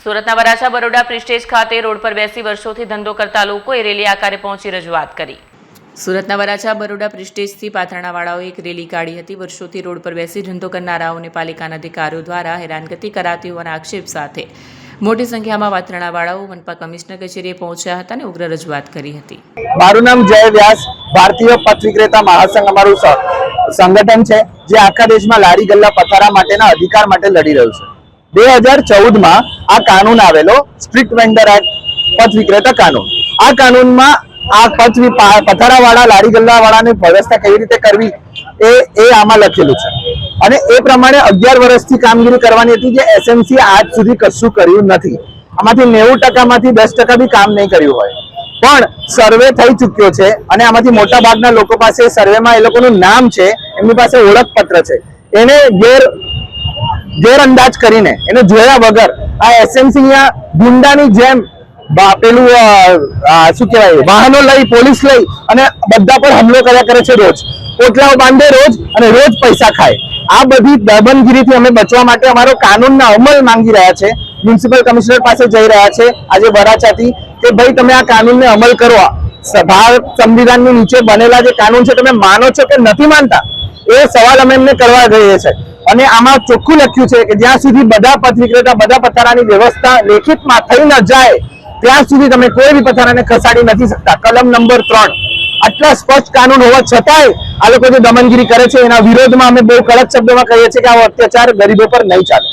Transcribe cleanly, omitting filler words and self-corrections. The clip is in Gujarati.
સુરતના વરાછા બરોડા પ્રિસ્ટેજ ખાતે રોડ પર બેસી વર્ષોથી ધંધો કરતા લોકોએ રેલી આકારે પહોંચી રજૂઆત કરી। સુરતના વરાછા બરોડા પ્રિસ્ટેજથી પાથરણાવાળાઓએ એક રેલી કાઢી હતી। વર્ષોથી રોડ પર બેસી ધંધો કરનારાઓને પાલિકાના અધિકારીઓ દ્વારા હેરાનગતિ કરાતી હોવાના આક્ષેપ સાથે મોટી સંખ્યામાં પાથરણાવાળાઓ મનપા કમિશનર કચેરીએ પહોંચ્યા હતા અને ઉગ્ર રજૂઆત કરી હતી। મારું નામ જય વ્યાસ, ભારતીય પથ વિક્રેતા મહાસંઘ અમારું સંગઠન છે જે આખા દેશમાં લારી ગલ્લા પથારા માટેના અધિકાર માટે લડી રહ્યું છે। 2014 આ કાનૂન આવેલો, સ્ટ્રીટ વેન્ડર એક્ટ, પથ વિક્રેતા કાનૂન। આ કાનૂનમાં આ પથારાવાળા લારી ગલ્લાવાળાની વ્યવસ્થા કેવી રીતે કરવી એ આમાં લખેલું છે અને એ પ્રમાણે 11 વર્ષથી કામગીરી કરવાની હતી, જે એસએમસી આજ સુધી કશું કર્યું નથી। આમાંથી 90% માંથી 10% બી કામ નહીં કર્યું હોય, પણ સર્વે થઈ ચૂક્યો છે અને આમાંથી મોટા ભાગના લોકો પાસે સર્વેમાં એ લોકોનું નામ છે, એમની પાસે ઓળખપત્ર છે। એને ગેરઅંદાજ કરીને, એને જોયા વગર આ એસએમસી ગુંડાની જેમ પેલું શું કહેવાય, વાહનો લઈ, પોલીસ લઈ અને બધા પર હુમલો કર્યા કરે છે। રોજ પોટલાઓ બાંધે રોજ અને રોજ પૈસા ખાય। આ બધી દબનગીરીથી અમે બચવા માટે અમારો કાનૂનના અમલ માંગી રહ્યા છે। મ્યુનિસિપલ કમિશનર પાસે જઈ રહ્યા છે આજે વરાછાથી કે ભાઈ તમે આ કાનૂનને અમલ કરો। ભારત સંવિધાનની નીચે બનેલા જે કાનૂન છે તમે માનો છો કે નથી માનતા, એ સવાલ અમે એમને કરવા જઈએ છીએ। અને આમાં ચોખ્ખું લખ્યું છે કે જ્યાં સુધી બધા પથ વિક્રેતા, બધા પથારાની વ્યવસ્થા લેખિતમાં થઈ ન જાય ત્યાં સુધી તમે કોઈ બી પથારાને ખસાડી નથી શકતા। કલમ નંબર 3। આટલા સ્પષ્ટ કાનૂન હોવા છતાંય આ લોકો જે દમનગીરી કરે છે એના વિરોધમાં અમે બહુ કડક શબ્દોમાં કહીએ છીએ કે આવો અત્યાચાર ગરીબો પર નહીં ચાલે।